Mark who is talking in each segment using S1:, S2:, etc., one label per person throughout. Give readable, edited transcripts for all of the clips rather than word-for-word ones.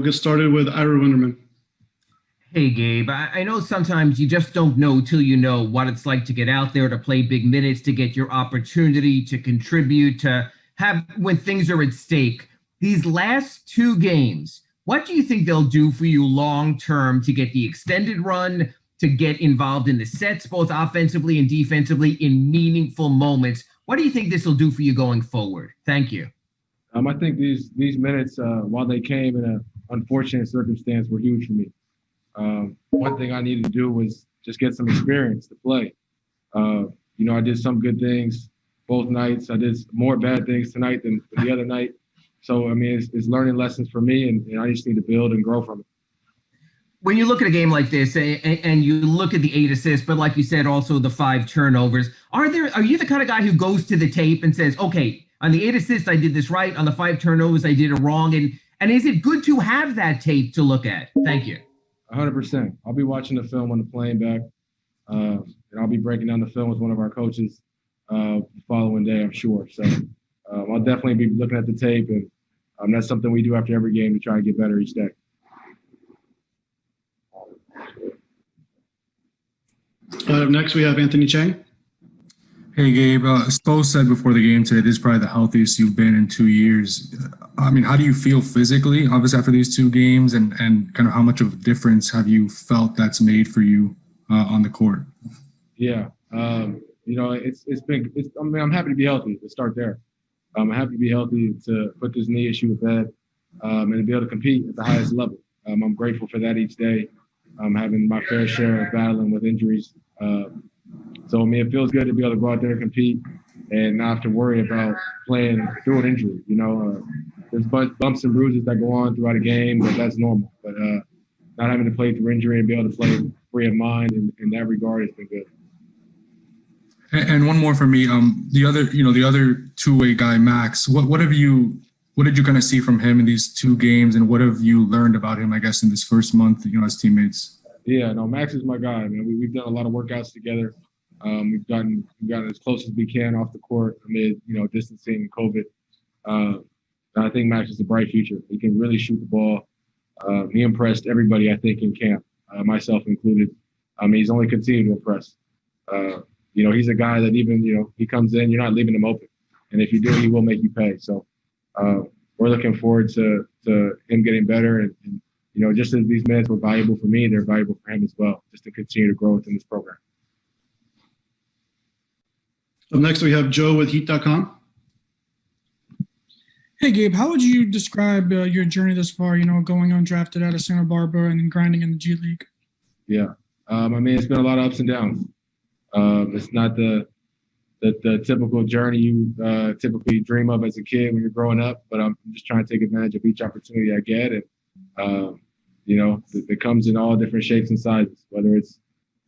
S1: get started with Ira Winderman.
S2: Hey, Gabe, I know sometimes you just don't know till you know what it's like to get out there, to play big minutes, to get your opportunity, to contribute, to have when things are at stake. These last two games, what do you think they'll do for you long term to get the extended run, to get involved in the sets, both offensively and defensively, in meaningful moments? What do you think this will do for you going forward? Thank you.
S3: I think these minutes, while they came in an unfortunate circumstance, were huge for me. One thing I needed to do was just get some experience to play. I did some good things both nights. I did more bad things tonight than the other night. So, it's learning lessons for me, and I just need to build and grow from it.
S2: When you look at a game like this and you look at the 8 assists, but like you said, also the 5 turnovers, are you the kind of guy who goes to the tape and says, okay, on the 8 assists, I did this right. On the 5 turnovers, I did it wrong. And is it good to have that tape to look at? Thank you.
S3: 100%. I'll be watching the film on the plane back, and I'll be breaking down the film with one of our coaches the following day, I'm sure. So I'll definitely be looking at the tape, and that's something we do after every game to try to get better each day.
S1: Next, we have Anthony Chang.
S4: Hey, Gabe. Spo said before the game today, this is probably the healthiest you've been in 2 years. How do you feel physically, obviously, after these 2 games, and kind of how much of a difference have you felt that's made for you on the court?
S3: Yeah. I'm happy to be healthy to start there. I'm happy to be healthy to put this knee issue to bed and to be able to compete at the highest level. I'm grateful for that each day. I'm having my fair share of battling with injuries. So, it feels good to be able to go out there and compete and not have to worry about playing through an injury. There's bumps and bruises that go on throughout a game, but that's normal. But not having to play through injury and be able to play free of mind in that regard has been good.
S4: And one more for me. The other two-way guy, Max. What did you kind of see from him in these 2 games, and what have you learned about him, I guess, in this first month, as teammates?
S3: Yeah, no, Max is my guy, man. We've done a lot of workouts together. We've gotten as close as we can off the court amid, distancing and COVID. I think Max is a bright future. He can really shoot the ball. He impressed everybody, I think, in camp, myself included. He's only continued to impress. He's a guy that even, he comes in, you're not leaving him open. And if you do, he will make you pay. So we're looking forward to him getting better. And just as these minutes were valuable for me, they're valuable for him as well, just to continue to grow within this program.
S1: Up next, we have Joe with Heat.com.
S5: Hey, Gabe, how would you describe your journey thus far, going undrafted out of Santa Barbara and then grinding in the G League?
S3: Yeah. It's been a lot of ups and downs. It's not the typical journey you typically dream of as a kid when you're growing up, but I'm just trying to take advantage of each opportunity I get. And, it comes in all different shapes and sizes, whether it's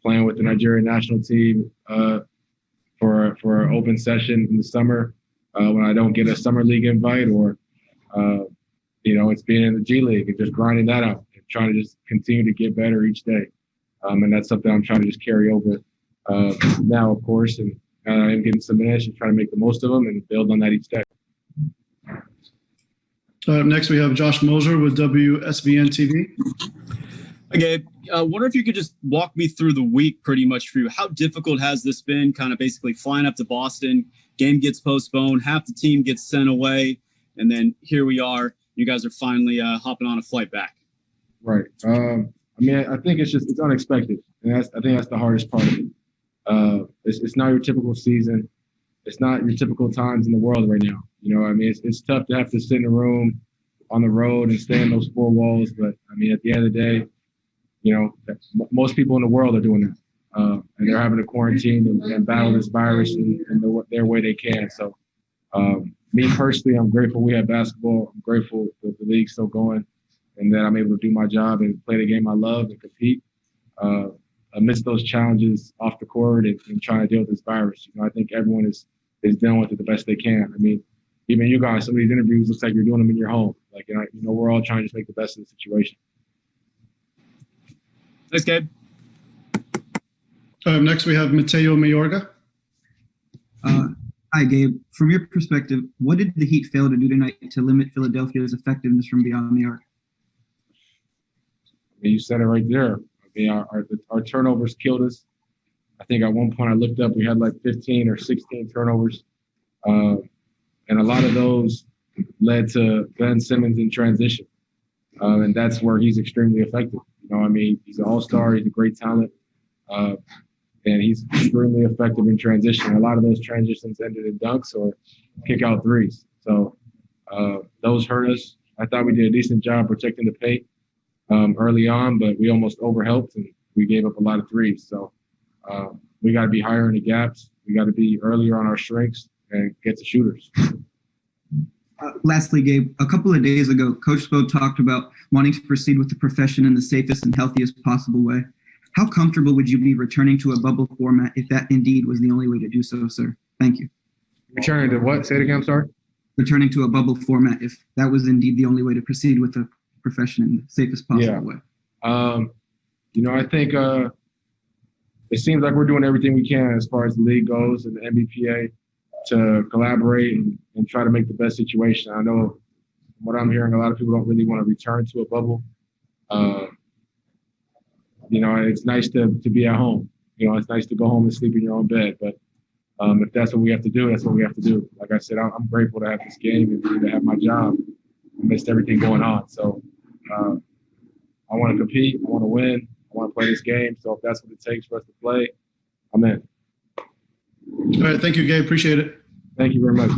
S3: playing with the Nigerian national team for an open session in the summer when I don't get a summer league invite, or, it's being in the G League and just grinding that out and trying to just continue to get better each day. And that's something I'm trying to just carry over now, of course, and I'm getting some minutes and trying to make the most of them and build on that each day.
S1: Next, we have Josh Moser with WSVN TV.
S6: Hi, Gabe. I wonder if you could just walk me through the week pretty much for you. How difficult has this been, kind of basically flying up to Boston, game gets postponed, half the team gets sent away, and then here we are. You guys are finally hopping on a flight back.
S3: Right. I think it's unexpected, and I think that's the hardest part of it. It's not your typical season. It's not your typical times in the world right now. It's tough to have to sit in a room on the road and stay in those 4 walls. But at the end of the day, most people in the world are doing that. And they're having to quarantine and battle this virus in their way they can. So me personally, I'm grateful we have basketball. I'm grateful that the league's still going and that I'm able to do my job and play the game I love and compete amidst those challenges off the court and trying to deal with this virus. I think everyone is dealing with it the best they can. Even you guys, some of these interviews looks like you're doing them in your home. We're all trying to just make the best of the situation.
S6: Thanks, Gabe.
S1: Next, we have Mateo Mayorga.
S7: Hi, Gabe. From your perspective, what did the Heat fail to do tonight to limit Philadelphia's effectiveness from beyond the arc?
S3: mean, you said it right there. I mean, our turnovers killed us. I think at one point I looked up, we had like 15 or 16 turnovers. And a lot of those led to Ben Simmons in transition. And that's where he's extremely effective. You know, I mean, he's an all-star. He's a great talent. And he's extremely effective in transition. A lot of those transitions ended in dunks or kick-out threes. So those hurt us. I thought we did a decent job protecting the paint early on, but we almost overhelped and we gave up a lot of threes. So we got to be higher in the gaps. We got to be earlier on our strengths and get to shooters.
S7: Lastly, Gabe, a couple of days ago, Coach Spo talked about wanting to proceed with the profession in the safest and healthiest possible way. How comfortable would you be returning to a bubble format if that indeed was the only way to do so, sir? Thank you.
S3: Returning to what? Say it again, I'm sorry.
S7: Returning to a bubble format if that was indeed the only way to proceed with the profession in the safest possible way.
S3: You know, I think it seems like we're doing everything we can as far as the league goes and the NBPA to collaborate and try to make the best situation. I know from what I'm hearing, a lot of people don't really want to return to a bubble. You know, it's nice to be at home. You know, it's nice to go home and sleep in your own bed. But if that's what we have to do, that's what we have to do. Like I said, I'm grateful to have this game and to have my job amidst everything going on. So I want to compete. I want to win. I want to play this game. So if that's what it takes for us to play, I'm in.
S1: All right. Thank you, Gabe. Appreciate it.
S3: Thank you very much.